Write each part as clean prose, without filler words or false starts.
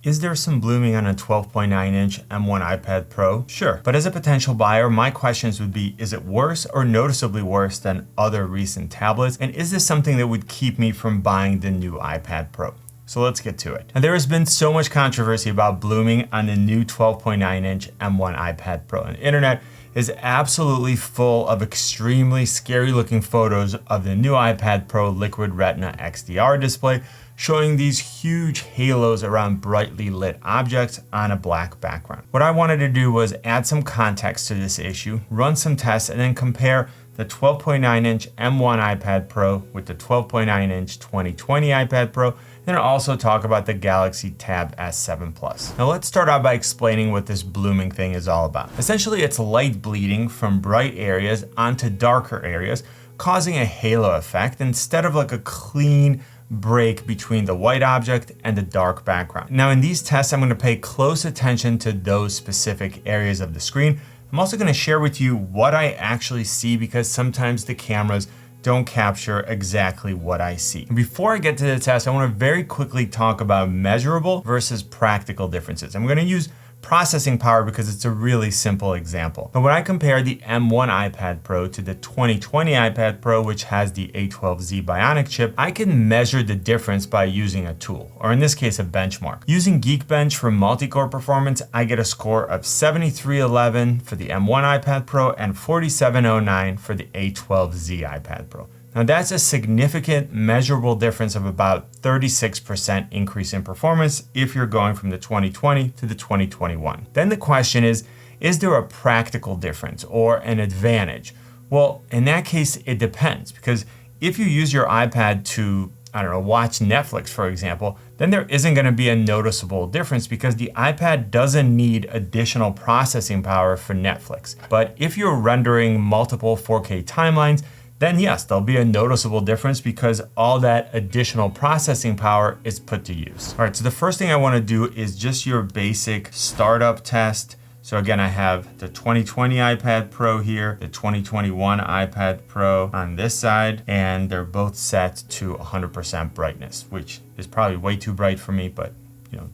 Is there some blooming on a 12.9-inch M1 iPad Pro? Sure. But as a potential buyer, my questions would be, is it worse or noticeably worse than other recent tablets? And is this something that would keep me from buying the new iPad Pro? So let's get to it. Now, there has been so much controversy about blooming on the new 12.9-inch M1 iPad Pro. And the internet is absolutely full of extremely scary looking photos of the new iPad Pro Liquid Retina XDR display showing these huge halos around brightly lit objects on a black background. What I wanted to do was add some context to this issue, run some tests, and then compare the 12.9-inch M1 iPad Pro with the 12.9-inch 2020 iPad Pro, and also talk about the Galaxy Tab S7 Plus. Now let's start out by explaining what this blooming thing is all about. Essentially, it's light bleeding from bright areas onto darker areas, causing a halo effect instead of like a clean break between the white object and the dark background. Now in these tests, I'm going to pay close attention to those specific areas of the screen. I'm also going to share with you what I actually see because sometimes the cameras don't capture exactly what I see. Before I get to the test, I want to very quickly talk about measurable versus practical differences. I'm going to use processing power because it's a really simple example. But when I compare the M1 iPad Pro to the 2020 iPad Pro, which has the A12Z Bionic chip, I can measure the difference by using a tool, or in this case, a benchmark. Using Geekbench for multi-core performance, I get a score of 7311 for the M1 iPad Pro and 4709 for the A12Z iPad Pro. Now that's a significant measurable difference of about 36% increase in performance if you're going from the 2020 to the 2021. Then the question is there a practical difference or an advantage? Well, in that case, it depends, because if you use your iPad to, watch Netflix, for example, then there isn't going to be a noticeable difference because the iPad doesn't need additional processing power for Netflix. But if you're rendering multiple 4K timelines, then yes, there'll be a noticeable difference because all that additional processing power is put to use. All right, so the first thing I want to do is just your basic startup test. So again, I have the 2020 iPad Pro here, the 2021 iPad Pro on this side, and they're both set to 100% brightness, which is probably way too bright for me, but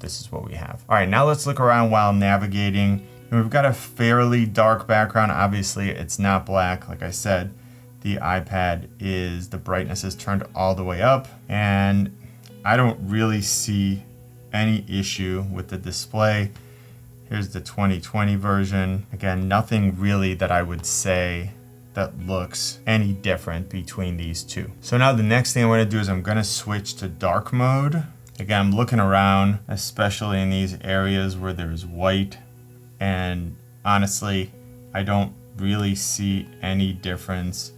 this is what we have. All right, now let's look around while navigating. And we've got a fairly dark background. Obviously, it's not black, like I said. The iPad the brightness is turned all the way up, and I don't really see any issue with the display. Here's the 2020 version. Again, nothing really that I would say that looks any different between these two. So now the next thing I want to do is I'm going to switch to dark mode. Again, I'm looking around, especially in these areas where there's white, and honestly, I don't really see any difference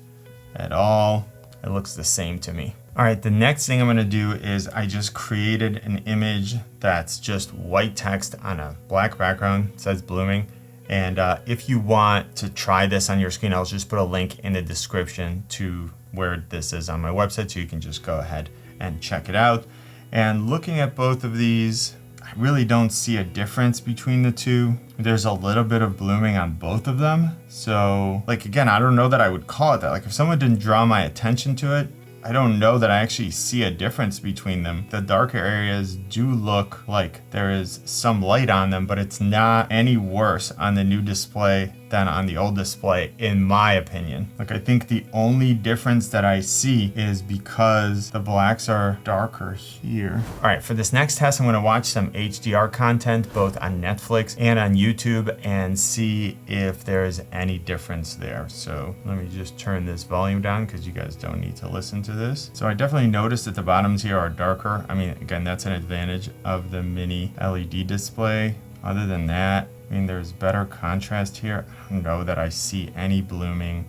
at all. It looks the same to me. All right, the next thing I'm gonna do is I just created an image that's just white text on a black background. It says blooming. And if you want to try this on your screen, I'll just put a link in the description to where this is on my website, so you can just go ahead and check it out. And looking at both of these, I really don't see a difference between the two. There's a little bit of blooming on both of them. So again, I don't know that I would call it that. If someone didn't draw my attention to it, I don't know that I actually see a difference between them. The darker areas do look like there is some light on them, but it's not any worse on the new display than on the old display, in my opinion. I think the only difference that I see is because the blacks are darker here. All right, for this next test, I'm gonna watch some HDR content, both on Netflix and on YouTube, and see if there's any difference there. So let me just turn this volume down because you guys don't need to listen to this. So I definitely noticed that the bottoms here are darker. I mean, again, that's an advantage of the mini LED display. Other than that, there's better contrast here. I don't know that I see any blooming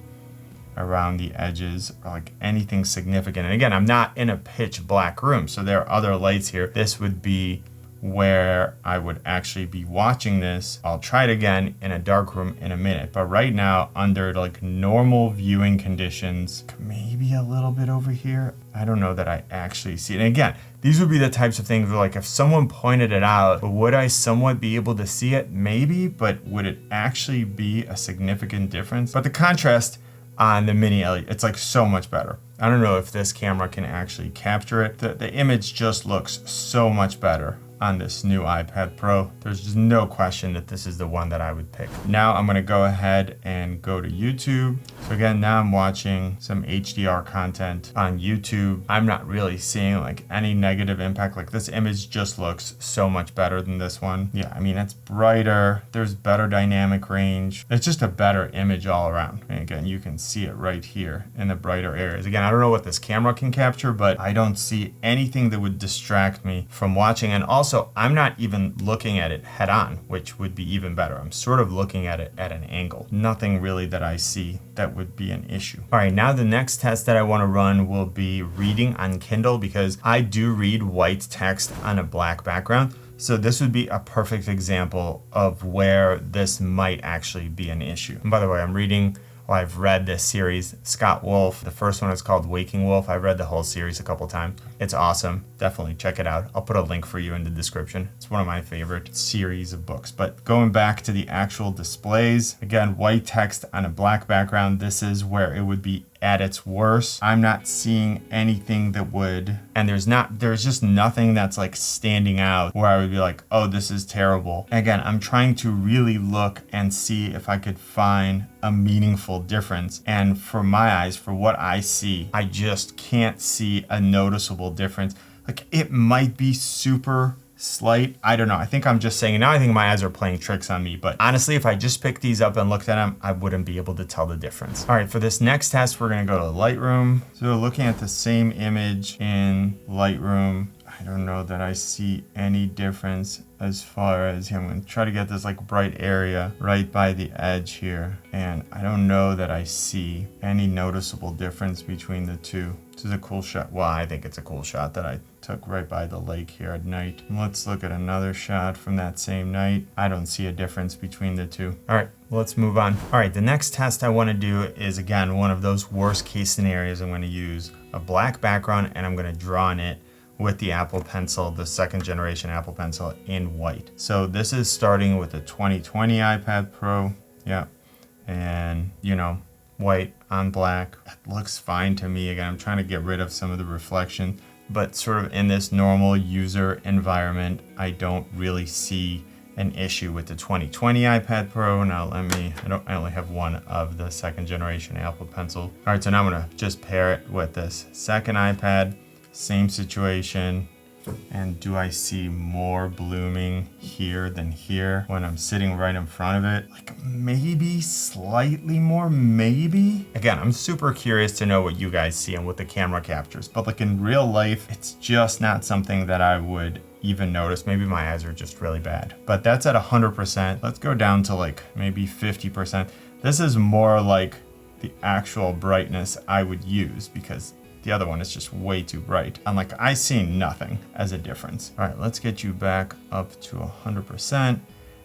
around the edges or anything significant. And again, I'm not in a pitch black room, so there are other lights here. This would be where I would actually be watching this. I'll try it again in a dark room in a minute, but right now under normal viewing conditions, maybe a little bit over here, I don't know that I actually see it. And again, these would be the types of things where if someone pointed it out, would I somewhat be able to see it? Maybe, but would it actually be a significant difference? But the contrast on the mini LED, it's so much better. I don't know if this camera can actually capture it. The image just looks so much better on this new iPad Pro. There's just no question that this is the one that I would pick. Now I'm gonna go ahead and go to YouTube. So again, now I'm watching some HDR content on YouTube. I'm not really seeing like any negative impact. Like this image just looks so much better than this one. Yeah, I mean, it's brighter. There's better dynamic range. It's just a better image all around. And again, you can see it right here in the brighter areas. Again, I don't know what this camera can capture, but I don't see anything that would distract me from watching. And also, I'm not even looking at it head on, which would be even better. I'm sort of looking at it at an angle. Nothing really that I see that would be an issue. All right, now the next test that I want to run will be reading on Kindle, because I do read white text on a black background. So this would be a perfect example of where this might actually be an issue. And by the way, I've read this series, Scott Wolf. The first one is called Waking Wolf. I've read the whole series a couple times. It's awesome. Definitely check it out. I'll put a link for you in the description. It's one of my favorite series of books. But going back to the actual displays, again, white text on a black background, this is where it would be at its worst. I'm not seeing anything that would, and there's just nothing that's like standing out where I would be like, oh, this is terrible. Again, I'm trying to really look and see if I could find a meaningful difference. And for my eyes, for what I see, I just can't see a noticeable difference. Like it might be super slight. I don't know. I think I'm just saying, now I think my eyes are playing tricks on me, but honestly, if I just picked these up and looked at them, I wouldn't be able to tell the difference. All right, for this next test, we're gonna go to Lightroom. So looking at the same image in Lightroom, I don't know that I see any difference as far as, I'm gonna try to get this like bright area right by the edge here. And I don't know that I see any noticeable difference between the two. This is a cool shot. Well, I think it's a cool shot that I took right by the lake here at night. Let's look at another shot from that same night. I don't see a difference between the two. All right, let's move on. All right, the next test I want to do is, again, one of those worst case scenarios. I'm going to use a black background and I'm going to draw on it with the Apple Pencil, the second generation Apple Pencil in white. So this is starting with the 2020 iPad Pro. Yeah, and you know, white on black. It looks fine to me. Again, I'm trying to get rid of some of the reflection, but sort of in this normal user environment, I don't really see an issue with the 2020 iPad Pro. Now I only have one of the second generation Apple Pencil. All right, so now I'm gonna just pair it with this second iPad, same situation. And do I see more blooming here than here when I'm sitting right in front of it? Like maybe slightly more, maybe? Again, I'm super curious to know what you guys see and what the camera captures, but like in real life, it's just not something that I would even notice. Maybe my eyes are just really bad, but that's at 100%. Let's go down to like maybe 50%. This is more like the actual brightness I would use, because the other one is just way too bright. I'm like, I see nothing as a difference. All right, let's get you back up to 100%,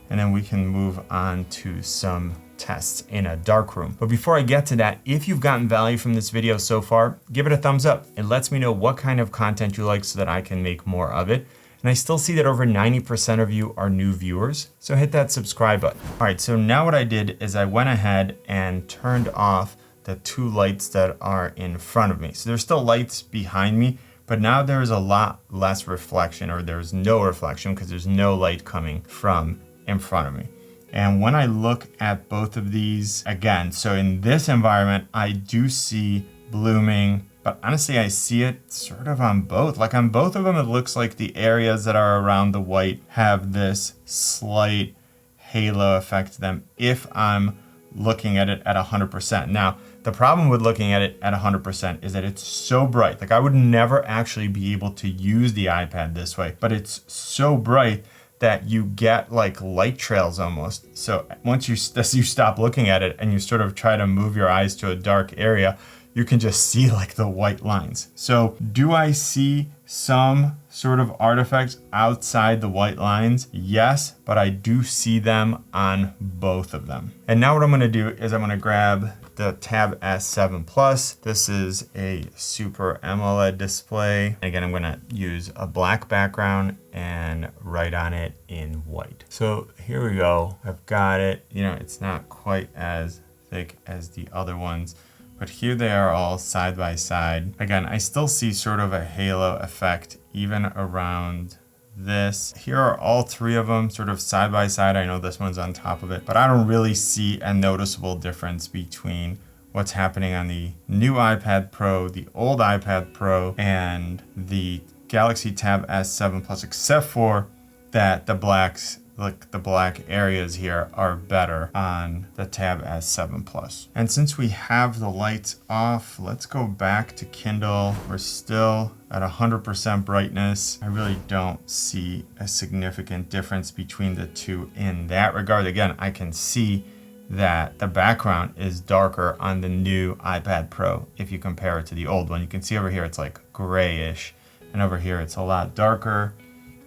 and then we can move on to some tests in a dark room. But before I get to that, if you've gotten value from this video so far, give it a thumbs up. It lets me know what kind of content you like so that I can make more of it. And I still see that over 90% of you are new viewers, so hit that subscribe button. All right, so now what I did is I went ahead and turned off the two lights that are in front of me. So there's still lights behind me, but now there's a lot less reflection, or there's no reflection because there's no light coming from in front of me. And when I look at both of these, again, so in this environment, I do see blooming, but honestly, I see it sort of on both. Like on both of them, it looks like the areas that are around the white have this slight halo effect to them if I'm looking at it at 100%. Now, the problem with looking at it at 100% is that it's so bright. Like I would never actually be able to use the iPad this way, but it's so bright that you get like light trails almost. So once you stop looking at it and you sort of try to move your eyes to a dark area, you can just see like the white lines. So do I see some sort of artifacts outside the white lines? Yes, but I do see them on both of them. And now what I'm gonna do is I'm gonna grab the Tab S7 Plus. This is a Super AMOLED display. Again, I'm gonna use a black background and write on it in white. So here we go. I've got it. You know, it's not quite as thick as the other ones, but here they are all side by side. Again, I still see sort of a halo effect even around this. Here are all three of them sort of side by side. I know this one's on top of it, but I don't really see a noticeable difference between what's happening on the new iPad Pro, the old iPad Pro, and the Galaxy Tab S7 Plus, except for that the blacks, like the black areas here, are better on the Tab S7 Plus. And since we have the lights off, let's go back to Kindle. We're still at 100% brightness. I really don't see a significant difference between the two in that regard. Again, I can see that the background is darker on the new iPad Pro if you compare it to the old one. You can see over here it's like grayish, and over here it's a lot darker.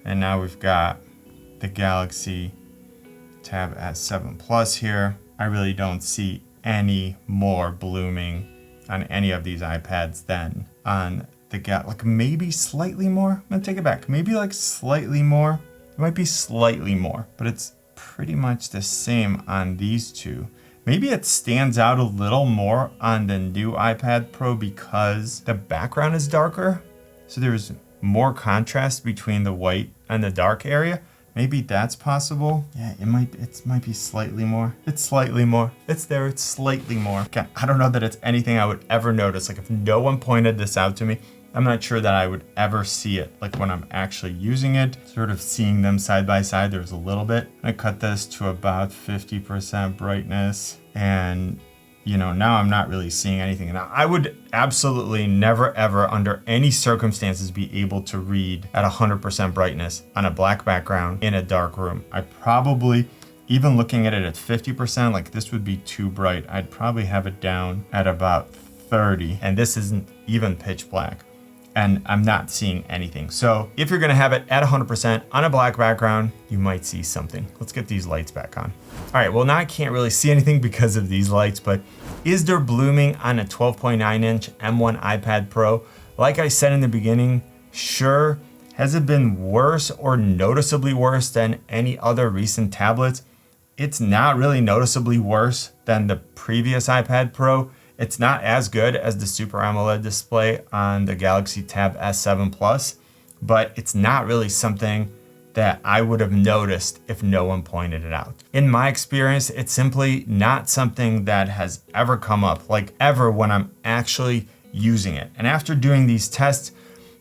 And now we've got the Galaxy Tab S7 Plus here. I really don't see any more blooming on any of these iPads than on the like maybe slightly more. I'm gonna take it back. Maybe like slightly more. It might be slightly more, but it's pretty much the same on these two. Maybe it stands out a little more on the new iPad Pro because the background is darker. So there's more contrast between the white and the dark area. Maybe that's possible. Yeah, it might be slightly more. It's slightly more. It's there, it's slightly more. Again, I don't know that it's anything I would ever notice. Like if no one pointed this out to me, I'm not sure that I would ever see it. Like when I'm actually using it, sort of seeing them side by side, there's a little bit. I cut this to about 50% brightness, and you know, now I'm not really seeing anything. Now, I would absolutely never, ever, under any circumstances, be able to read at 100% brightness on a black background in a dark room. I probably, even looking at it at 50%, like this would be too bright. I'd probably have it down at about 30, and this isn't even pitch black, and I'm not seeing anything. So if you're gonna have it at 100% on a black background, you might see something. Let's get these lights back on. All right, well now I can't really see anything because of these lights, but is there blooming on a 12.9-inch M1 iPad Pro? Like I said in the beginning, sure. Has it been worse or noticeably worse than any other recent tablets? It's not really noticeably worse than the previous iPad Pro. It's not as good as the Super AMOLED display on the Galaxy Tab S7 Plus, but it's not really something that I would have noticed if no one pointed it out. In my experience, it's simply not something that has ever come up, like ever, when I'm actually using it. And after doing these tests,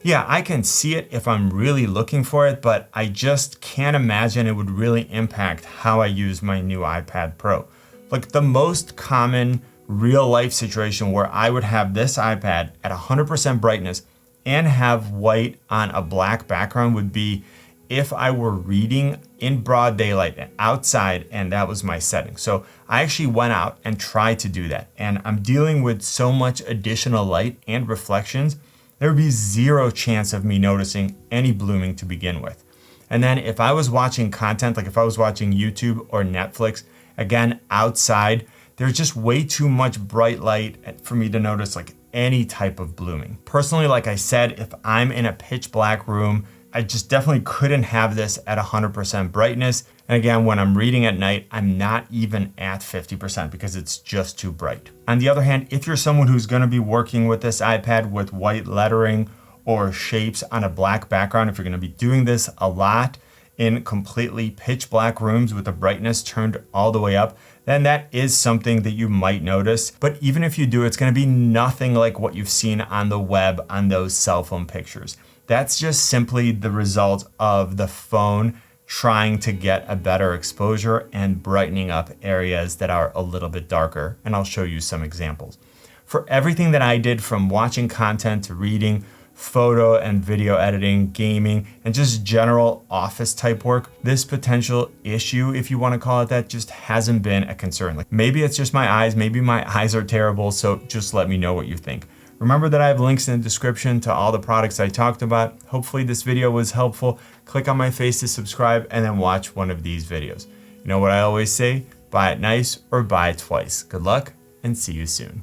yeah, I can see it if I'm really looking for it, but I just can't imagine it would really impact how I use my new iPad Pro. Like the most common real life situation where I would have this iPad at 100% brightness and have white on a black background would be if I were reading in broad daylight outside and that was my setting. So I actually went out and tried to do that, and I'm dealing with so much additional light and reflections, there would be zero chance of me noticing any blooming to begin with. And then if I was watching content, like if I was watching YouTube or Netflix, again, outside, there's just way too much bright light for me to notice like any type of blooming. Personally, like I said, if I'm in a pitch black room, I just definitely couldn't have this at 100% brightness. And again, when I'm reading at night, I'm not even at 50% because it's just too bright. On the other hand, if you're someone who's gonna be working with this iPad with white lettering or shapes on a black background, if you're gonna be doing this a lot in completely pitch black rooms with the brightness turned all the way up, then that is something that you might notice. But even if you do, it's gonna be nothing like what you've seen on the web on those cell phone pictures. That's just simply the result of the phone trying to get a better exposure and brightening up areas that are a little bit darker. And I'll show you some examples. For everything that I did, from watching content to reading, photo and video editing, gaming, and just general office type work, this potential issue, if you want to call it that, just hasn't been a concern. Like maybe it's just my eyes, maybe my eyes are terrible, so just let me know what you think. Remember that I have links in the description to all the products I talked about. Hopefully this video was helpful. Click on my face to subscribe and then watch one of these videos. You know what I always say, buy it nice or buy it twice. Good luck and see you soon.